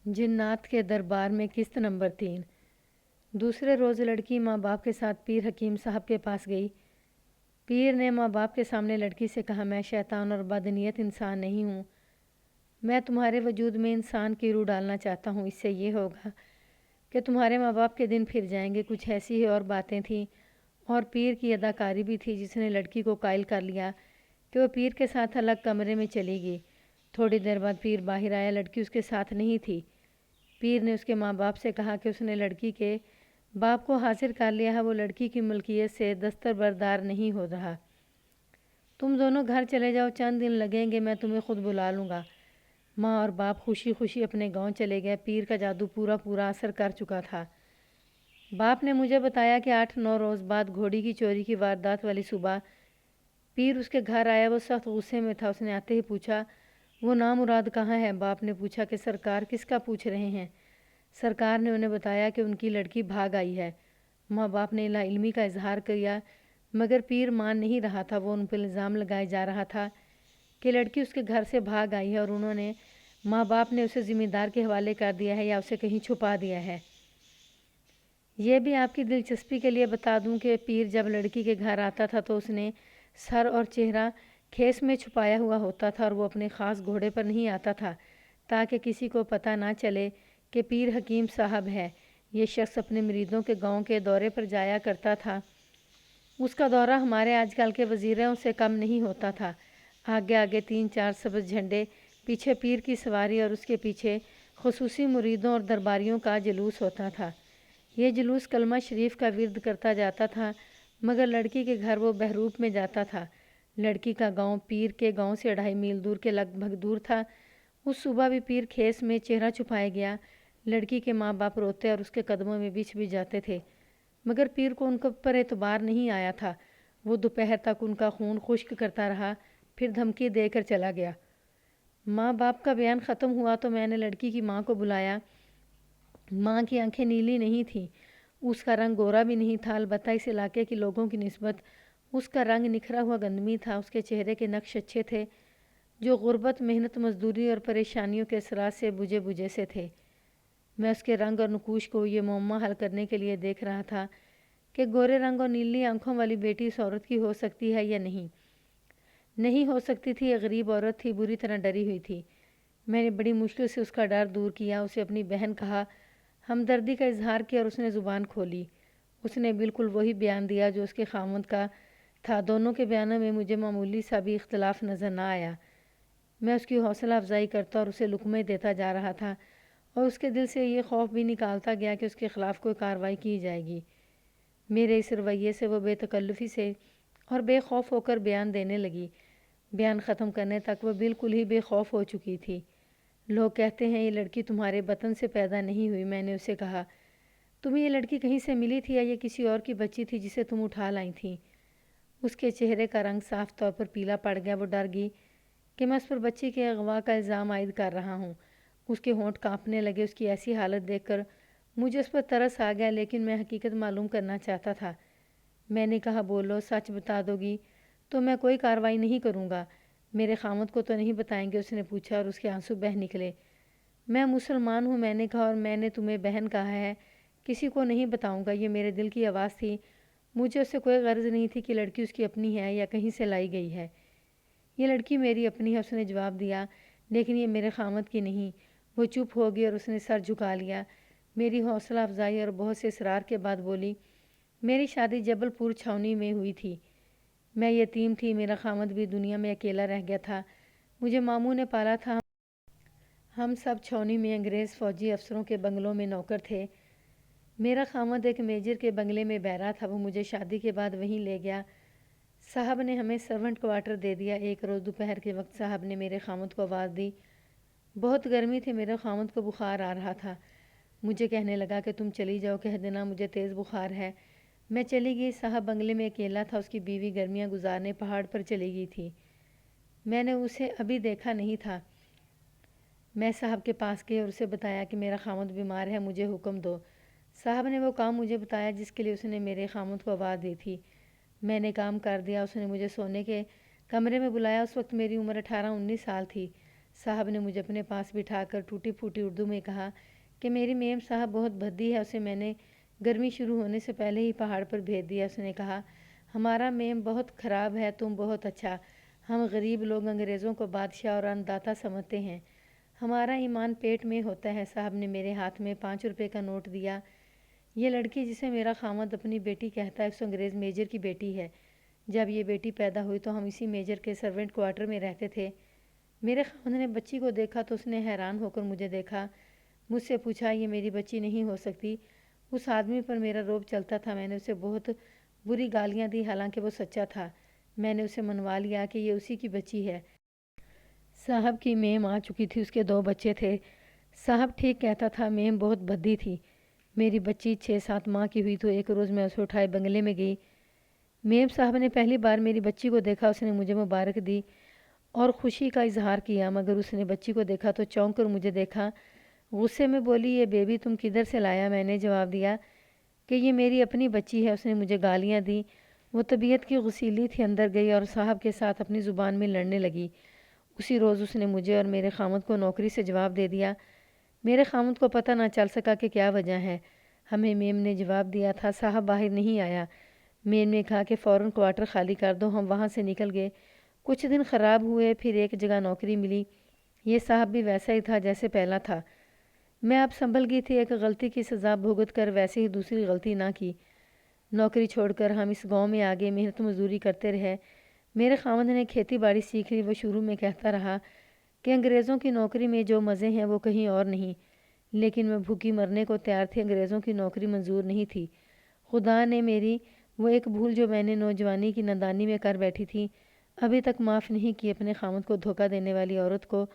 جنات کے دربار میں قسط نمبر 3۔ دوسرے روز لڑکی ماں باپ کے ساتھ پیر حکیم صاحب کے پاس گئی۔ پیر نے ماں باپ کے سامنے لڑکی سے کہا، میں شیطان اور بدنیت انسان نہیں ہوں، میں تمہارے وجود میں انسان کی روح ڈالنا چاہتا ہوں۔ اس سے یہ ہوگا کہ تمہارے ماں باپ کے دن پھر جائیں گے۔ کچھ ایسی ہی اور باتیں تھیں اور پیر کی اداکاری بھی تھی جس نے لڑکی کو قائل کر لیا کہ وہ پیر کے ساتھ الگ کمرے میں چلی گئی۔ تھوڑی دیر بعد پیر باہر آیا، لڑکی اس کے ساتھ نہیں تھی۔ پیر نے اس کے ماں باپ سے کہا کہ اس نے لڑکی کے باپ کو حاضر کر لیا ہے، وہ لڑکی کی ملکیت سے دستبردار نہیں ہو رہا۔ تم دونوں گھر چلے جاؤ، چند دن لگیں گے، میں تمہیں خود بلا لوں گا۔ ماں اور باپ خوشی خوشی اپنے گاؤں چلے گئے۔ پیر کا جادو پورا اثر کر چکا تھا۔ باپ نے مجھے بتایا کہ 8-9 روز بعد گھوڑی کی چوری کی واردات والی صبح پیر اس کے گھر آیا۔ وہ سخت غصے میں تھا۔ اس نے آتے ہی پوچھا، وہ نامراد کہاں ہے؟ باپ نے پوچھا کہ سرکار کس کا پوچھ رہے ہیں؟ سرکار نے انہیں بتایا کہ ان کی لڑکی بھاگ آئی ہے۔ ماں باپ نے لا علمی کا اظہار کیا مگر پیر مان نہیں رہا تھا۔ وہ ان پر الزام لگائے جا رہا تھا کہ لڑکی اس کے گھر سے بھاگ آئی ہے اور انہوں نے ماں باپ نے اسے ذمہ دار کے حوالے کر دیا ہے یا اسے کہیں چھپا دیا ہے۔ یہ بھی آپ کی دلچسپی کے لیے بتا دوں کہ پیر جب لڑکی کے گھر آتا تھا تو اس نے سر اور چہرہ کھیس میں چھپایا ہوا ہوتا تھا اور وہ اپنے خاص گھوڑے پر نہیں آتا تھا تاکہ کسی کو پتہ نہ چلے کہ پیر حکیم صاحب ہے۔ یہ شخص اپنے مریدوں کے گاؤں کے دورے پر جایا کرتا تھا۔ اس کا دورہ ہمارے آج کل کے وزیروں سے کم نہیں ہوتا تھا۔ آگے آگے 3-4 سبز جھنڈے، پیچھے پیر کی سواری اور اس کے پیچھے خصوصی مریدوں اور درباریوں کا جلوس ہوتا تھا۔ یہ جلوس کلمہ شریف کا ورد کرتا جاتا تھا مگر لڑکی کے گھر وہ بہروپ میں جاتا تھا۔ لڑکی کا گاؤں پیر کے گاؤں سے 2.5 میل دور کے لگ بھگ دور تھا۔ اس صبح بھی پیر کھیس میں چہرہ چھپایا گیا۔ لڑکی کے ماں باپ روتے اور اس کے قدموں میں بچھ بھی جاتے تھے مگر پیر کو ان پر اعتبار نہیں آیا تھا۔ وہ دوپہر تک ان کا خون خشک کرتا رہا، پھر دھمکی دے کر چلا گیا۔ ماں باپ کا بیان ختم ہوا تو میں نے لڑکی کی ماں کو بلایا۔ ماں کی آنکھیں نیلی نہیں تھیں، اس کا رنگ گورا بھی نہیں تھا، البتہ اس علاقے کے لوگوں کی نسبت اس کا رنگ نکھرا ہوا گندمی تھا۔ اس کے چہرے کے نقش اچھے تھے جو غربت، محنت مزدوری اور پریشانیوں کے اثرات سے بجھے بجھے سے تھے۔ میں اس کے رنگ اور نقوش کو یہ معمہ حل کرنے کے لیے دیکھ رہا تھا کہ گورے رنگ اور نیلی آنکھوں والی بیٹی اس عورت کی ہو سکتی ہے یا نہیں۔ نہیں ہو سکتی تھی، یہ غریب عورت تھی، بری طرح ڈری ہوئی تھی۔ میں نے بڑی مشکل سے اس کا ڈر دور کیا، اسے اپنی بہن کہا، ہمدردی کا اظہار کیا اور اس نے زبان کھولی۔ اس نے بالکل وہی بیان دیا جو اس کے خاوند کا تھا۔ دونوں کے بیانوں میں مجھے معمولی سا بھی اختلاف نظر نہ آیا۔ میں اس کی حوصلہ افزائی کرتا اور اسے لقمے دیتا جا رہا تھا اور اس کے دل سے یہ خوف بھی نکالتا گیا کہ اس کے خلاف کوئی کارروائی کی جائے گی۔ میرے اس رویے سے وہ بے تکلفی سے اور بے خوف ہو کر بیان دینے لگی۔ بیان ختم کرنے تک وہ بالکل ہی بے خوف ہو چکی تھی۔ لوگ کہتے ہیں یہ لڑکی تمہارے بطن سے پیدا نہیں ہوئی۔ میں نے اسے کہا، تمہیں یہ لڑکی کہیں سے ملی تھی یا یہ کسی اور کی بچی تھی جسے تم اٹھا لائی تھیں؟ اس کے چہرے کا رنگ صاف طور پر پیلا پڑ گیا۔ وہ ڈر گئی کہ میں اس پر بچی کے اغوا کا الزام عائد کر رہا ہوں۔ اس کے ہونٹ کانپنے لگے۔ اس کی ایسی حالت دیکھ کر مجھے اس پر ترس آ گیا لیکن میں حقیقت معلوم کرنا چاہتا تھا۔ میں نے کہا، بولو، سچ بتا دو گی تو میں کوئی کارروائی نہیں کروں گا۔ میرے خاوند کو تو نہیں بتائیں گے؟ اس نے پوچھا اور اس کے آنسو بہہ نکلے۔ میں مسلمان ہوں، میں نے کہا، اور میں نے تمہیں بہن کہا ہے، کسی کو نہیں بتاؤں گا۔ یہ میرے دل کی آواز تھی۔ مجھے اس سے کوئی غرض نہیں تھی کہ لڑکی اس کی اپنی ہے یا کہیں سے لائی گئی ہے۔ یہ لڑکی میری اپنی ہے، اس نے جواب دیا، لیکن یہ میرے خاوند کی نہیں۔ وہ چپ ہو گئی اور اس نے سر جھکا لیا۔ میری حوصلہ افزائی اور بہت سے اصرار کے بعد بولی، میری شادی جبل پور چھاؤنی میں ہوئی تھی۔ میں یتیم تھی، میرا خاوند بھی دنیا میں اکیلا رہ گیا تھا۔ مجھے ماموں نے پالا تھا۔ ہم سب چھاؤنی میں انگریز فوجی افسروں کے بنگلوں میں نوکر تھے۔ میرا خاوند ایک میجر کے بنگلے میں بیرا تھا۔ وہ مجھے شادی کے بعد وہیں لے گیا۔ صاحب نے ہمیں سرونٹ کوارٹر دے دیا۔ ایک روز دوپہر کے وقت صاحب نے میرے خاوند کو آواز دی۔ بہت گرمی تھی، میرے خاوند کو بخار آ رہا تھا۔ مجھے کہنے لگا کہ تم چلی جاؤ، کہہ دینا مجھے تیز بخار ہے۔ میں چلی گئی۔ صاحب بنگلے میں اکیلا تھا، اس کی بیوی گرمیاں گزارنے پہاڑ پر چلی گئی تھی۔ میں نے اسے ابھی دیکھا نہیں تھا۔ میں صاحب کے پاس گئی اور اسے بتایا کہ میرا خاوند بیمار ہے، مجھے حکم دو۔ صاحب نے وہ کام مجھے بتایا جس کے لیے اس نے میرے خاوند کو آواز دی تھی۔ میں نے کام کر دیا۔ اس نے مجھے سونے کے کمرے میں بلایا۔ اس وقت میری عمر 18-19 سال تھی۔ صاحب نے مجھے اپنے پاس بٹھا کر ٹوٹی پھوٹی اردو میں کہا کہ میری میم صاحب بہت بھدی ہے، اسے میں نے گرمی شروع ہونے سے پہلے ہی پہاڑ پر بھیج دیا۔ اس نے کہا ہمارا میم بہت خراب ہے، تم بہت اچھا۔ ہم غریب لوگ انگریزوں کو بادشاہ اور انداتا سمجھتے ہیں، ہمارا ایمان پیٹ میں ہوتا ہے۔ صاحب نے میرے ہاتھ میں 5 روپے کا نوٹ دیا۔ یہ لڑکی جسے میرا خامد اپنی بیٹی کہتا ہے، اس انگریز میجر کی بیٹی ہے۔ جب یہ بیٹی پیدا ہوئی تو ہم اسی میجر کے سرونٹ کوارٹر میں رہتے تھے۔ میرے خامد نے بچی کو دیکھا تو اس نے حیران ہو کر مجھے دیکھا، مجھ سے پوچھا یہ میری بچی نہیں ہو سکتی۔ اس آدمی پر میرا رعب چلتا تھا۔ میں نے اسے بہت بری گالیاں دی، حالانکہ وہ سچا تھا۔ میں نے اسے منوا لیا کہ یہ اسی کی بچی ہے۔ صاحب کی میم آ چکی تھی، اس کے 2 بچے تھے۔ صاحب ٹھیک کہتا تھا، میم بہت بھدی تھی۔ میری بچی 6-7 ماہ کی ہوئی تو ایک روز میں اسے اٹھائے بنگلے میں گئی۔ میم صاحب نے پہلی بار میری بچی کو دیکھا، اس نے مجھے مبارک دی اور خوشی کا اظہار کیا، مگر اس نے بچی کو دیکھا تو چونک کر مجھے دیکھا۔ غصے میں بولی یہ بیبی تم کدھر سے لایا؟ میں نے جواب دیا کہ یہ میری اپنی بچی ہے۔ اس نے مجھے گالیاں دیں۔ وہ طبیعت کی غسیلی تھی، اندر گئی اور صاحب کے ساتھ اپنی زبان میں لڑنے لگی۔ اسی روز اس نے مجھے اور میرے خامد کو نوکری سے جواب دے دیا۔ میرے خامد کو پتہ نہ چل سکا کہ کیا وجہ ہے۔ ہمیں میم نے جواب دیا تھا صاحب باہر نہیں آیا۔ میم نے کہا کہ فوراً کوارٹر خالی کر دو۔ ہم وہاں سے نکل گئے۔ کچھ دن خراب ہوئے، پھر ایک جگہ نوکری ملی۔ یہ صاحب بھی ویسا ہی تھا جیسے پہلا تھا۔ میں اب سنبھل گئی تھی، ایک غلطی کی سزا بھگت کر ویسے ہی دوسری غلطی نہ کی۔ نوکری چھوڑ کر ہم اس گاؤں میں آگے محنت مزدوری کرتے رہے۔ میرے خامد نے کھیتی باڑی سیکھ لی۔ وہ شروع میں کہتا رہا کہ انگریزوں کی نوکری میں جو مزے ہیں وہ کہیں اور نہیں، لیکن میں بھوکی مرنے کو تیار تھی، انگریزوں کی نوکری منظور نہیں تھی۔ خدا نے میری وہ ایک بھول جو میں نے نوجوانی کی نادانی میں کر بیٹھی تھی ابھی تک معاف نہیں کی۔ اپنے خامد کو دھوکہ دینے والی عورت کو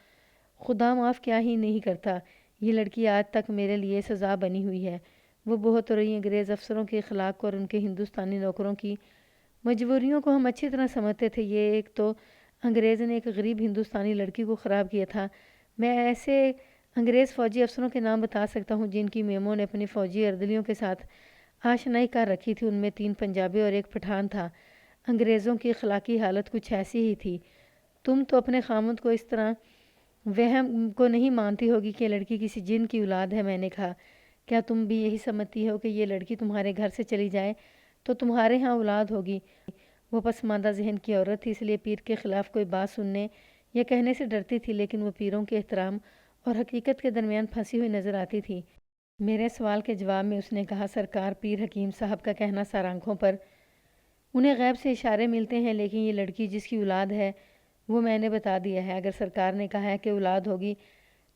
خدا معاف کیا ہی نہیں کرتا۔ یہ لڑکی آج تک میرے لیے سزا بنی ہوئی ہے۔ وہ بہت روئی۔ انگریز افسروں کے اخلاق کو اور ان کے ہندوستانی نوکروں کی مجبوریوں کو ہم اچھی طرح سمجھتے تھے۔ یہ ایک تو انگریز نے ایک غریب ہندوستانی لڑکی کو خراب کیا تھا۔ میں ایسے انگریز فوجی افسروں کے نام بتا سکتا ہوں جن کی میموں نے اپنی فوجی اردلیوں کے ساتھ آشنائی کر رکھی تھی۔ ان میں 3 پنجابی اور 1 پٹھان تھا۔ انگریزوں کی اخلاقی حالت کچھ ایسی ہی تھی۔ تم تو اپنے خامد کو اس طرح وہم کو نہیں مانتی ہوگی کہ لڑکی کسی جن کی اولاد ہے۔ میں نے کہا کیا تم بھی یہی سمجھتی ہو کہ یہ لڑکی تمہارے گھر سے چلی جائے تو تمہارے ہاں اولاد ہوگی؟ وہ پسماندہ ذہن کی عورت تھی، اس لیے پیر کے خلاف کوئی بات سننے یا کہنے سے ڈرتی تھی، لیکن وہ پیروں کے احترام اور حقیقت کے درمیان پھنسی ہوئی نظر آتی تھی۔ میرے سوال کے جواب میں اس نے کہا سرکار، پیر حکیم صاحب کا کہنا سر آنکھوں پر، انہیں غیب سے اشارے ملتے ہیں، لیکن یہ لڑکی جس کی اولاد ہے وہ میں نے بتا دیا ہے۔ اگر سرکار نے کہا ہے کہ اولاد ہوگی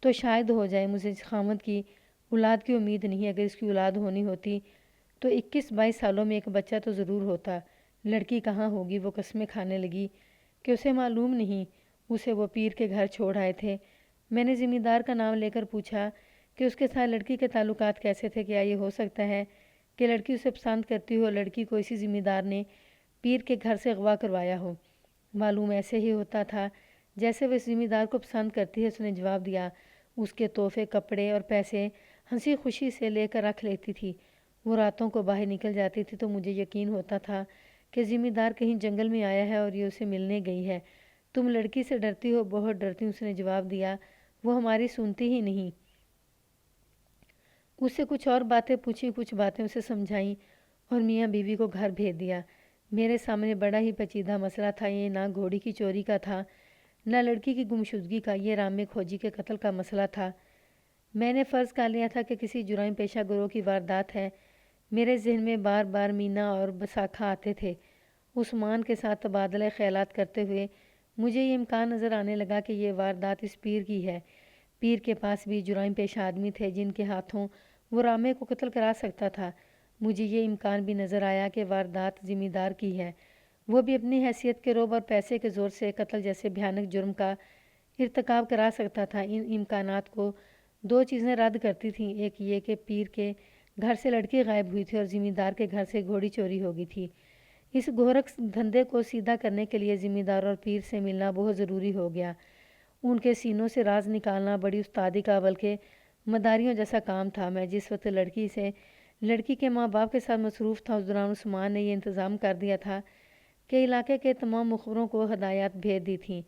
تو شاید ہو جائے۔ مجھے خامد کی اولاد کی امید نہیں۔ اگر اس کی اولاد ہونی ہوتی تو 21-22 سالوں میں ایک بچہ تو ضرور ہوتا۔ لڑکی کہاں ہوگی؟ وہ قسمیں کھانے لگی کہ اسے معلوم نہیں۔ اسے وہ پیر کے گھر چھوڑ آئے تھے۔ میں نے ذمہ دار کا نام لے کر پوچھا کہ اس کے ساتھ لڑکی کے تعلقات کیسے تھے؟ کیا یہ ہو سکتا ہے کہ لڑکی اسے پسند کرتی ہو، لڑکی کو اسی ذمہ دار نے پیر کے گھر سے اغوا کروایا ہو؟ معلوم ایسے ہی ہوتا تھا جیسے وہ اس ذمہ دار کو پسند کرتی ہے۔ اس نے جواب دیا اس کے تحفے، کپڑے اور پیسے ہنسی خوشی سے لے کر رکھ لیتی تھی۔ وہ راتوں کو باہر نکل جاتی تھی تو مجھے یقین ہوتا تھا کہ ذمہ دار کہیں جنگل میں آیا ہے اور یہ اسے ملنے گئی ہے۔ تم لڑکی سے ڈرتی ہو؟ بہت ڈرتی ہوں، اس نے جواب دیا۔ وہ ہماری سنتی ہی نہیں۔ اس سے کچھ اور باتیں پوچھی، کچھ باتیں اسے سمجھائیں اور میاں بیوی کو گھر بھیج دیا۔ میرے سامنے بڑا ہی پیچیدہ مسئلہ تھا۔ یہ نہ گھوڑی کی چوری کا تھا، نہ لڑکی کی گمشدگی کا، یہ رام کھوجی کے قتل کا مسئلہ تھا۔ میں نے فرض کر لیا تھا کہ کسی جرائم پیشہ گروہ کی واردات ہے۔ میرے ذہن میں بار بار مینا اور بساکھا آتے تھے۔ عثمان کے ساتھ تبادلہ خیالات کرتے ہوئے مجھے یہ امکان نظر آنے لگا کہ یہ واردات اس پیر کی ہے۔ پیر کے پاس بھی جرائم پیشہ آدمی تھے جن کے ہاتھوں وہ رامے کو قتل کرا سکتا تھا۔ مجھے یہ امکان بھی نظر آیا کہ واردات ذمہ دار کی ہے۔ وہ بھی اپنی حیثیت کے رعب اور پیسے کے زور سے قتل جیسے بھیانک جرم کا ارتکاب کرا سکتا تھا۔ ان امکانات کو 2 چیزیں رد کرتی تھیں۔ ایک یہ کہ پیر کے گھر سے لڑکی غائب ہوئی تھی اور ذمہ دار کے گھر سے گھوڑی چوری ہو گئی تھی۔ اس گھورک دھندے کو سیدھا کرنے کے لیے ذمہ دار اور پیر سے ملنا بہت ضروری ہو گیا۔ ان کے سینوں سے راز نکالنا بڑی استادی کا بلکہ مداریوں جیسا کام تھا۔ میں جس وقت لڑکی کے ماں باپ کے ساتھ مصروف تھا، اس دوران عثمان نے یہ انتظام کر دیا تھا کہ علاقے کے تمام مخبروں کو ہدایات بھیج دی تھیں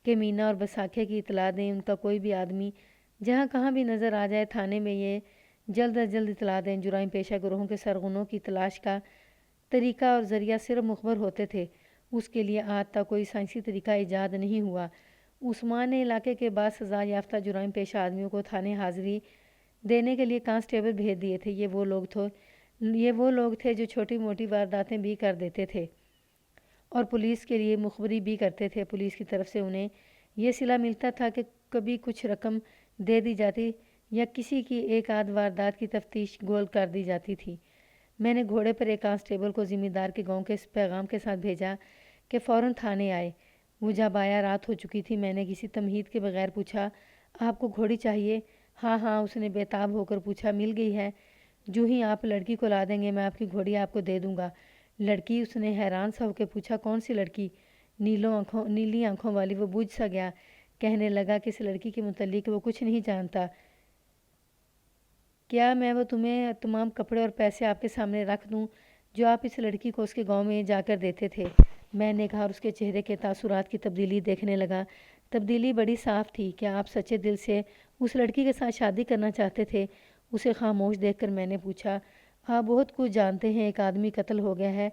کہ مینا اور بساکھے کی اطلاع دیں، ان کا کوئی بھی آدمی جہاں کہاں بھی نظر آ جائے تھانے میں یہ جلد از جلد اطلاع دیں۔ جرائم پیشہ گروہوں کے سرغنوں کی تلاش کا طریقہ اور ذریعہ صرف مخبر ہوتے تھے، اس کے لیے آج تک کوئی سائنسی طریقہ ایجاد نہیں ہوا۔ عثمان نے علاقے کے بعد سزا یافتہ جرائم پیشہ آدمیوں کو تھانے حاضری دینے کے لیے کانسٹیبل بھیج دیے تھے۔ یہ وہ لوگ تھے جو چھوٹی موٹی وارداتیں بھی کر دیتے تھے اور پولیس کے لیے مخبری بھی کرتے تھے۔ پولیس کی طرف سے انہیں یہ صلہ ملتا تھا کہ کبھی کچھ رقم دے دی جاتی یا کسی کی ایک آدھ واردات کی تفتیش گول کر دی جاتی تھی۔ میں نے گھوڑے پر ایک کانسٹیبل کو ذمہ دار کے گاؤں کے اس پیغام کے ساتھ بھیجا کہ فوراً تھانے آئے۔ وہ جب آیا رات ہو چکی تھی۔ میں نے کسی تمہید کے بغیر پوچھا، آپ کو گھوڑی چاہیے؟ ہاں ہاں، اس نے بے تاب ہو کر پوچھا۔ مل گئی ہے؟ جو ہی آپ لڑکی کو لا دیں گے میں آپ کی گھوڑی آپ کو دے دوں گا۔ لڑکی؟ اس نے حیران سا ہو کے پوچھا۔ کون سی لڑکی؟ نیلی آنکھوں والی۔ وہ بوجھ سا گیا، کہنے لگا کہ اس لڑکی کے متعلق وہ کچھ نہیں جانتا۔ کیا میں وہ تمام کپڑے اور پیسے آپ کے سامنے رکھ دوں جو آپ اس لڑکی کو اس کے گاؤں میں جا کر دیتے تھے؟ میں نے کہا اور اس کے چہرے کے تاثرات کی تبدیلی دیکھنے لگا۔ تبدیلی بڑی صاف تھی۔ کیا آپ سچے دل سے اس لڑکی کے ساتھ شادی کرنا چاہتے تھے؟ اسے خاموش دیکھ کر میں نے پوچھا۔ آپ بہت کچھ جانتے ہیں۔ ایک آدمی قتل ہو گیا ہے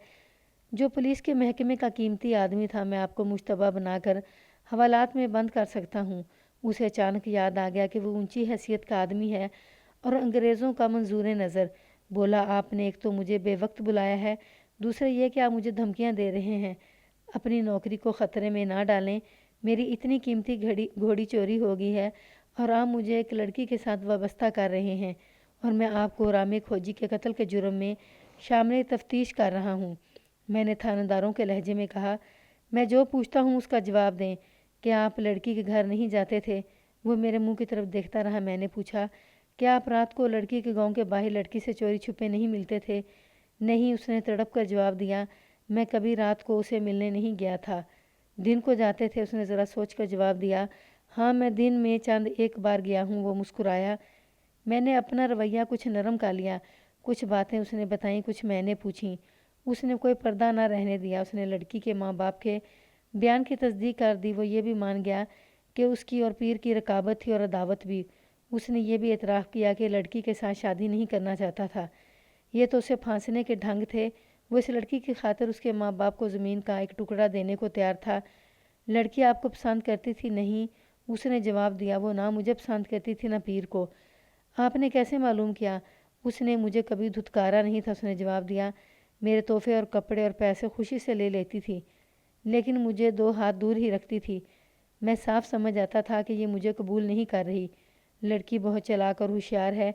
جو پولیس کے محکمے کا قیمتی آدمی تھا۔ میں آپ کو مشتبہ بنا کر حوالات میں بند کر سکتا ہوں۔ اسے اچانک یاد آ گیا کہ وہ اونچی حیثیت کا آدمی ہے اور انگریزوں کا منظور نظر۔ بولا، آپ نے ایک تو مجھے بے وقت بلایا ہے، دوسرے یہ کہ آپ مجھے دھمکیاں دے رہے ہیں۔ اپنی نوکری کو خطرے میں نہ ڈالیں۔ میری اتنی قیمتی گھوڑی چوری ہو گئی ہے اور آپ مجھے ایک لڑکی کے ساتھ وابستہ کر رہے ہیں اور میں آپ کو رامے کھوجی کے قتل کے جرم میں شامل تفتیش کر رہا ہوں۔ میں نے تھانہ داروں کے لہجے میں کہا، میں جو پوچھتا ہوں اس کا جواب دیں۔ کیا آپ لڑکی کے گھر نہیں جاتے تھے؟ وہ میرے منہ کی طرف دیکھتا رہا۔ میں نے پوچھا، کیا آپ رات کو لڑکی کے گاؤں کے باہر لڑکی سے چوری چھپے نہیں ملتے تھے؟ نہیں، اس نے تڑپ کر جواب دیا، میں کبھی رات کو اسے ملنے نہیں گیا تھا۔ دن کو جاتے تھے؟ اس نے ذرا سوچ کر جواب دیا، ہاں میں دن میں چند ایک بار گیا ہوں۔ وہ مسکرایا۔ میں نے اپنا رویہ کچھ نرم کر لیا۔ کچھ باتیں اس نے بتائیں، کچھ میں نے پوچھیں۔ اس نے کوئی پردہ نہ رہنے دیا۔ اس نے لڑکی کے ماں باپ کے بیان کی تصدیق کر دی۔ وہ یہ بھی مان گیا کہ اس کی اور پیر کی رقابت تھی اور عداوت بھی۔ اس نے یہ بھی اعتراف کیا کہ لڑکی کے ساتھ شادی نہیں کرنا چاہتا تھا۔ یہ تو اسے پھانسنے کے ڈھنگ تھے۔ وہ اس لڑکی کی خاطر اس کے ماں باپ کو زمین کا ایک ٹکڑا دینے کو تیار تھا۔ لڑکی آپ کو پسند کرتی تھی؟ نہیں، اس نے جواب دیا، وہ نہ مجھے پسند کرتی تھی نہ پیر کو۔ آپ نے کیسے معلوم کیا؟ اس نے مجھے کبھی دھتکارا نہیں تھا۔ اس نے جواب دیا، میرے تحفے اور کپڑے اور پیسے خوشی سے لے لیتی تھی، لیکن مجھے 2 ہاتھ دور ہی رکھتی تھی۔ میں صاف سمجھ آتا تھا کہ یہ مجھے قبول نہیں کر رہی۔ لڑکی بہت چالاک اور ہوشیار ہے۔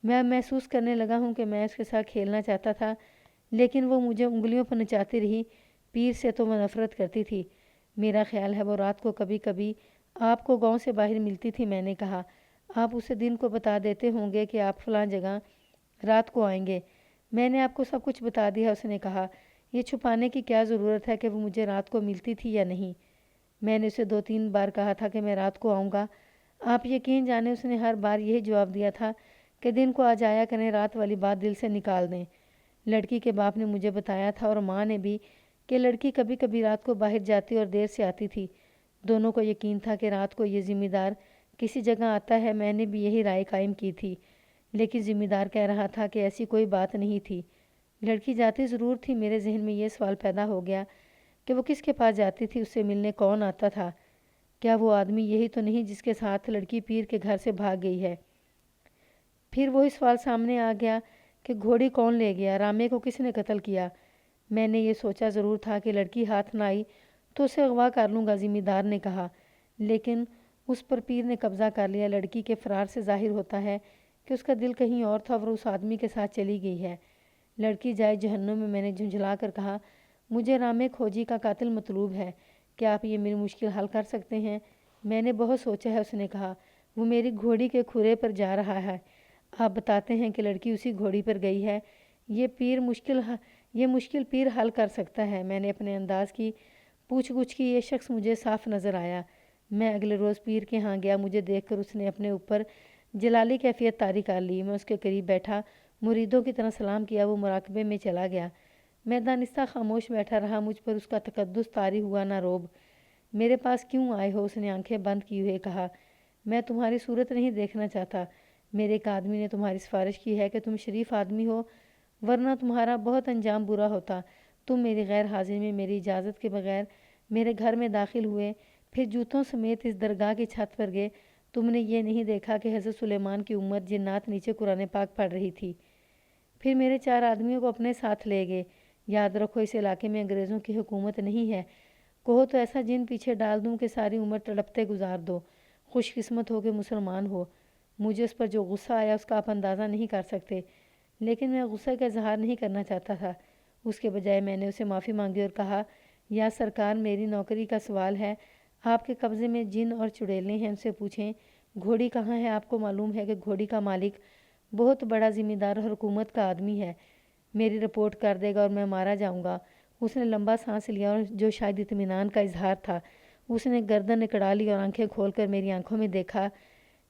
میں اب محسوس کرنے لگا ہوں کہ میں اس کے ساتھ کھیلنا چاہتا تھا، لیکن وہ مجھے انگلیوں پر نچاتی رہی۔ پیر سے تو وہ نفرت کرتی تھی۔ میرا خیال ہے وہ رات کو کبھی کبھی آپ کو گاؤں سے باہر ملتی تھی۔ میں نے کہا، آپ اسے دن کو بتا دیتے ہوں گے کہ آپ فلاں جگہ رات کو آئیں گے۔ میں نے آپ کو سب کچھ بتا دیا۔ اس نے کہا، یہ چھپانے کی کیا ضرورت ہے کہ وہ مجھے رات کو ملتی تھی یا نہیں؟ میں نے اسے 2-3 بار کہا تھا کہ میں رات کو آؤں گا۔ آپ یقین جانیں اس نے ہر بار یہی جواب دیا تھا کہ دن کو آ جایا کریں، رات والی بات دل سے نکال دیں۔ لڑکی کے باپ نے مجھے بتایا تھا اور ماں نے بھی کہ لڑکی کبھی کبھی رات کو باہر جاتی اور دیر سے آتی تھی۔ دونوں کو یقین تھا کہ رات کو یہ ذمہ دار کسی جگہ آتا ہے۔ میں نے بھی یہی رائے قائم کی تھی، لیکن ذمہ دار کہہ رہا تھا کہ ایسی کوئی بات نہیں تھی۔ لڑکی جاتی ضرور تھی۔ میرے ذہن میں یہ سوال پیدا ہو گیا کہ وہ کس کے پاس جاتی تھی، اس سے ملنے کون آتا تھا؟ کیا وہ آدمی یہی تو نہیں جس کے ساتھ لڑکی پیر کے گھر سے بھاگ گئی ہے؟ پھر وہی سوال سامنے آ گیا کہ گھوڑی کون لے گیا؟ رامے کو کس نے قتل کیا؟ میں نے یہ سوچا ضرور تھا کہ لڑکی ہاتھ نہ آئی تو اسے اغوا کر لوں گا، ذمہ دار نے کہا، لیکن اس پر پیر نے قبضہ کر لیا۔ لڑکی کے فرار سے ظاہر ہوتا ہے کہ اس کا دل کہیں اور تھا اور اس آدمی کے ساتھ چلی گئی ہے۔ لڑکی جائے جہنم میں، میں نے جھنجھلا کر کہا، مجھے رامے کھوجی کا قاتل مطلوب ہے۔ کیا آپ یہ میری مشکل حل کر سکتے ہیں؟ میں نے بہت سوچا ہے۔ اس نے کہا، وہ میری گھوڑی کے کھرے پر جا رہا ہے۔ آپ بتاتے ہیں کہ لڑکی اسی گھوڑی پر گئی ہے۔ یہ مشکل پیر حل کر سکتا ہے۔ میں نے اپنے انداز کی پوچھ گچھ کی۔ یہ شخص مجھے صاف نظر آیا۔ میں اگلے روز پیر کے ہاں گیا۔ مجھے دیکھ کر اس نے اپنے اوپر جلالی کیفیت طاری کر لی۔ میں اس کے قریب بیٹھا، مریدوں کی طرح سلام کیا۔ وہ مراقبے میں چلا گیا۔ میں دانستہ خاموش بیٹھا رہا۔ مجھ پر اس کا تقدس طاری ہوا نہ روب۔ میرے پاس کیوں آئے ہو؟ اس نے آنکھیں بند کیے ہوئے کہا۔ میں تمہاری صورت نہیں دیکھنا چاہتا۔ میرے ایک آدمی نے تمہاری سفارش کی ہے کہ تم شریف آدمی ہو، ورنہ تمہارا بہت انجام برا ہوتا۔ تم میری غیر حاضری میں میری اجازت کے بغیر میرے گھر میں داخل ہوئے، پھر جوتوں سمیت اس درگاہ کی چھت پر گئے۔ تم نے یہ نہیں دیکھا کہ حضرت سلیمان کی امت جنات نیچے قرآن پاک پڑھ رہی تھی۔ پھر میرے 4 آدمیوں کو اپنے ساتھ لے گئے۔ یاد رکھو اس علاقے میں انگریزوں کی حکومت نہیں ہے۔ کہو تو ایسا جن پیچھے ڈال دوں کہ ساری عمر تڑپتے گزار دو۔ خوش قسمت ہو کہ مسلمان ہو۔ مجھے اس پر جو غصہ آیا اس کا آپ اندازہ نہیں کر سکتے، لیکن میں غصے کا اظہار نہیں کرنا چاہتا تھا۔ اس کے بجائے میں نے اسے معافی مانگی اور کہا، یا سرکار میری نوکری کا سوال ہے، آپ کے قبضے میں جن اور چڑیلیں ہیں، ان سے پوچھیں گھوڑی کہاں ہے۔ آپ کو معلوم ہے کہ گھوڑی کا مالک بہت بڑا ذمہ دار اور حکومت کا آدمی ہے، میری رپورٹ کر دے گا اور میں مارا جاؤں گا۔ اس نے لمبا سانس لیا اور جو شاید اطمینان کا اظہار تھا، اس نے گردن اکڑا لی اور آنکھیں کھول کر میری آنکھوں میں دیکھا۔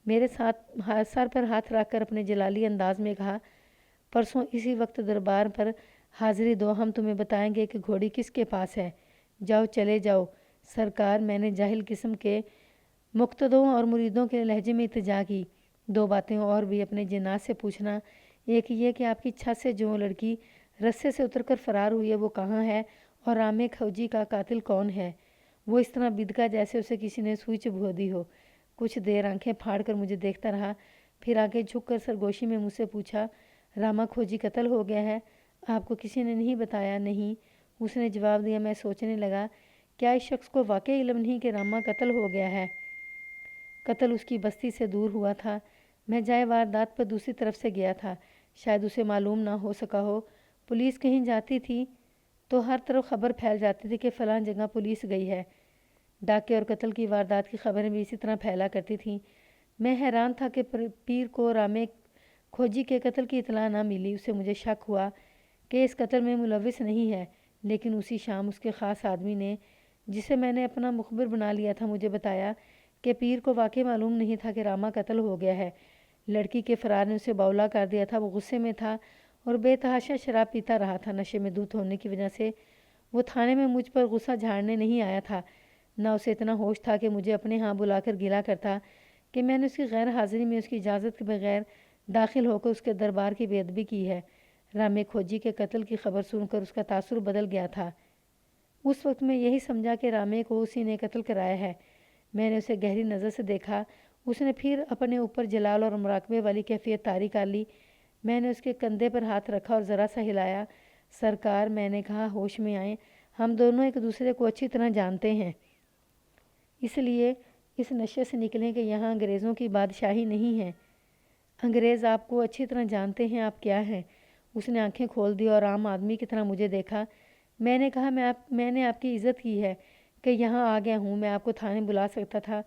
میرے ساتھ سر پر ہاتھ رکھ کر اپنے جلالی انداز میں کہا، پرسوں اسی وقت دربار پر حاضری دو، ہم تمہیں بتائیں گے کہ گھوڑی کس کے پاس ہے۔ جاؤ، چلے جاؤ سرکار۔ میں نے جاہل قسم کے مقتدوں اور مریدوں کے لہجے میں التجا کی۔ 2 باتیں اور بھی اپنے جنات سے پوچھنا، ایک یہ کہ آپ کی چھت سے جو لڑکی رسے سے اتر کر فرار ہوئی ہے وہ کہاں ہے، اور رامے کھوجی کا قاتل کون ہے؟ وہ اس طرح بدکا جیسے اسے کسی نے سوئی چبھو دی ہو۔ کچھ دیر آنکھیں پھاڑ کر مجھے دیکھتا رہا، پھر آگے جھک کر سرگوشی میں مجھ سے پوچھا، راما کھوجی قتل ہو گیا ہے؟ آپ کو کسی نے نہیں بتایا؟ نہیں، اس نے جواب دیا۔ میں سوچنے لگا، کیا اس شخص کو واقعی علم نہیں کہ راما قتل ہو گیا ہے؟ قتل اس کی بستی سے دور ہوا تھا، میں جائے واردات پر دوسری طرف سے گیا تھا، شاید اسے معلوم نہ ہو سکا ہو۔ پولیس کہیں جاتی تھی تو ہر طرف خبر پھیل جاتی تھی کہ فلاں جگہ پولیس گئی ہے۔ ڈاکے اور قتل کی واردات کی خبریں بھی اسی طرح پھیلا کرتی تھیں۔ میں حیران تھا کہ پیر کو رامے کھوجی کے قتل کی اطلاع نہ ملی۔ اسے مجھے شک ہوا کہ اس قتل میں ملوث نہیں ہے، لیکن اسی شام اس کے خاص آدمی نے، جسے میں نے اپنا مخبر بنا لیا تھا، مجھے بتایا کہ پیر کو واقعی معلوم نہیں تھا کہ راما قتل ہو گیا ہے۔ لڑکی کے فرار نے اسے باولا کر دیا تھا۔ وہ غصے میں تھا اور بے تحاشا شراب پیتا رہا تھا۔ نشے میں دھت ہونے کی وجہ سے وہ تھانے میں مجھ پر غصہ جھاڑنے نہیں آیا تھا، نہ اسے اتنا ہوش تھا کہ مجھے اپنے ہاں بلا کر گلا کرتا کہ میں نے اس کی غیر حاضری میں اس کی اجازت کے بغیر داخل ہو کر اس کے دربار کی بے ادبی کی ہے۔ رامے کھوجی کے قتل کی خبر سن کر اس کا تاثر بدل گیا تھا۔ اس وقت میں یہی سمجھا کہ رامے کو اسی نے قتل کرایا ہے۔ میں نے اسے گہری نظر سے دیکھا۔ اس نے پھر اپنے اوپر جلال اور مراقبے والی کیفیت طاری کر لی۔ میں نے اس کے کندھے پر ہاتھ رکھا اور ذرا سا ہلایا۔ سرکار، میں نے کہا، ہوش میں آئیں، ہم دونوں ایک دوسرے کو اچھی طرح جانتے ہیں، اس لیے اس نشے سے نکلیں کہ یہاں انگریزوں کی بادشاہی نہیں ہے۔ انگریز آپ کو اچھی طرح جانتے ہیں، آپ کیا ہیں؟ اس نے آنکھیں کھول دی اور عام آدمی کی طرح مجھے دیکھا۔ میں نے کہا، میں نے آپ کی عزت کی ہے کہ یہاں آ گیا ہوں، میں آپ کو تھانے بلا سکتا تھا۔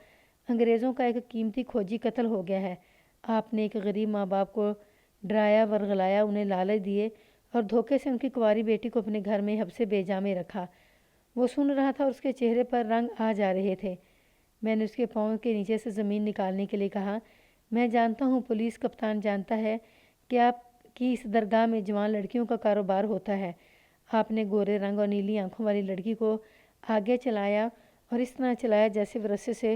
انگریزوں کا ایک قیمتی کھوجی قتل ہو گیا ہے۔ آپ نے ایک غریب ماں باپ کو ڈرایا، ورغلایا، انہیں لالچ دیے اور دھوکے سے ان کی کنواری بیٹی کو اپنے گھر میں حبس بیجا میں رکھا۔ وہ سن رہا تھا اور اس کے چہرے پر رنگ آ جا رہے تھے۔ میں نے اس کے پاؤں کے نیچے سے زمین نکالنے کے لیے کہا، میں جانتا ہوں، پولیس کپتان جانتا ہے کہ آپ کی اس درگاہ میں جوان لڑکیوں کا کاروبار ہوتا ہے۔ آپ نے گورے رنگ اور نیلی آنکھوں والی لڑکی کو آگے چلایا اور اس طرح چلایا جیسے وہ رسے سے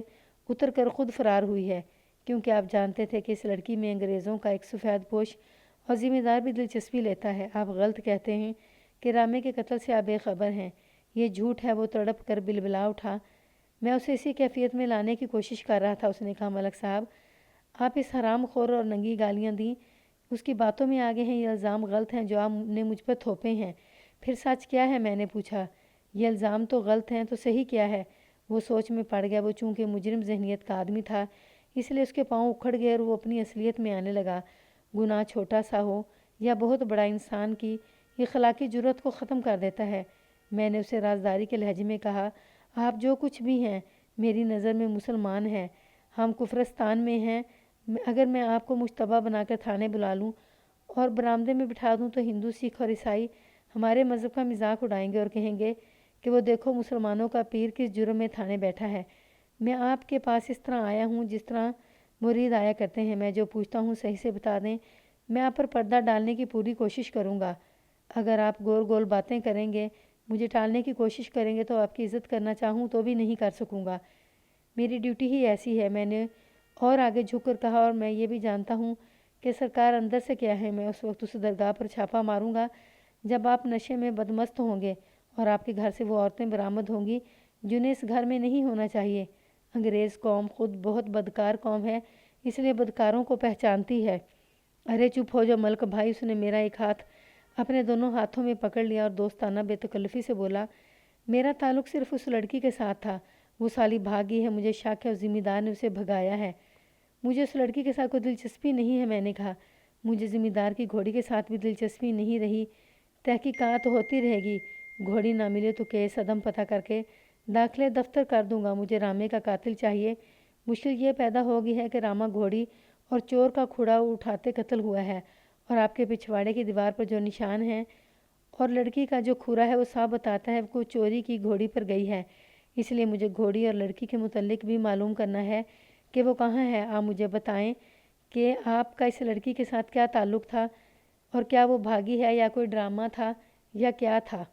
اتر کر خود فرار ہوئی ہے، کیونکہ آپ جانتے تھے کہ اس لڑکی میں انگریزوں کا ایک سفید پوش اور ذمہ دار بھی دلچسپی لیتا ہے۔ آپ غلط کہتے ہیں کہ رامے کے قتل سے آپ بے خبر ہیں، یہ جھوٹ ہے۔ وہ تڑپ کر بلبلا اٹھا۔ میں اسے اسی کیفیت میں لانے کی کوشش کر رہا تھا۔ اس نے کہا، ملک صاحب، آپ اس حرام خور اور ننگی گالیاں دیں، اس کی باتوں میں آگے ہیں، یہ الزام غلط ہیں جو آپ نے مجھ پر تھوپے ہیں۔ پھر سچ کیا ہے؟ میں نے پوچھا۔ یہ الزام تو غلط ہیں، تو صحیح کیا ہے؟ وہ سوچ میں پڑ گیا۔ وہ چونکہ مجرم ذہنیت کا آدمی تھا، اس لیے اس کے پاؤں اکھڑ گئے اور وہ اپنی اصلیت میں آنے لگا۔ گناہ چھوٹا سا ہو یا بہت بڑا، انسان کی اخلاقی جرات کو ختم کر دیتا ہے۔ میں نے اسے رازداری کے لہجے میں کہا، آپ جو کچھ بھی ہیں میری نظر میں مسلمان ہیں، ہم کفرستان میں ہیں۔ اگر میں آپ کو مشتبہ بنا کر تھانے بلا لوں اور برآمدے میں بٹھا دوں تو ہندو، سکھ اور عیسائی ہمارے مذہب کا مذاق اڑائیں گے اور کہیں گے کہ وہ دیکھو مسلمانوں کا پیر کس جرم میں تھانے بیٹھا ہے۔ میں آپ کے پاس اس طرح آیا ہوں جس طرح مرید آیا کرتے ہیں۔ میں جو پوچھتا ہوں صحیح سے بتا دیں، میں آپ پر پردہ ڈالنے کی پوری کوشش کروں گا۔ اگر آپ گول گول باتیں کریں گے، مجھے ٹالنے کی کوشش کریں گے تو آپ کی عزت کرنا چاہوں تو بھی نہیں کر سکوں گا۔ میری ڈیوٹی ہی ایسی ہے، میں نے اور آگے جھک کر کہا، اور میں یہ بھی جانتا ہوں کہ سرکار اندر سے کیا ہے۔ میں اس وقت اس درگاہ پر چھاپا ماروں گا جب آپ نشے میں بدمست ہوں گے، اور آپ کے گھر سے وہ عورتیں برآمد ہوں گی جنہیں اس گھر میں نہیں ہونا چاہیے۔ انگریز قوم خود بہت بدکار قوم ہے، اس لیے بدکاروں کو پہچانتی ہے۔ ارے چپ ہو جو ملک بھائی۔ اس نے میرا ایک ہاتھ اپنے دونوں ہاتھوں میں پکڑ لیا اور دوستانہ بے تکلفی سے بولا، میرا تعلق صرف اس لڑکی کے ساتھ تھا، وہ سالی بھاگی ہے، مجھے شک ہے اس ذمہ دار نے اسے بھگایا ہے۔ مجھے اس لڑکی کے ساتھ کوئی دلچسپی نہیں ہے، میں نے کہا۔ مجھے ذمہ دار کی گھوڑی کے ساتھ بھی دلچسپی نہیں رہی۔ تحقیقات ہوتی رہے گی، گھوڑی نہ ملے تو کیس عدم پتہ کر کے داخلے دفتر کر دوں گا۔ مجھے رامے کا قاتل چاہیے۔ مشکل یہ پیدا ہو گئی ہے کہ راما گھوڑی اور چور کا کھوڑا اٹھاتے قتل ہوا ہے، اور آپ کے پچھواڑے کی دیوار پر جو نشان ہیں اور لڑکی کا جو کھورا ہے وہ صاف بتاتا ہے وہ چوری کی گھوڑی پر گئی ہے۔ اس لیے مجھے گھوڑی اور لڑکی کے متعلق بھی معلوم کرنا ہے کہ وہ کہاں ہے۔ آپ مجھے بتائیں کہ آپ کا اس لڑکی کے ساتھ کیا تعلق تھا، اور کیا وہ بھاگی ہے یا کوئی ڈرامہ تھا یا کیا تھا؟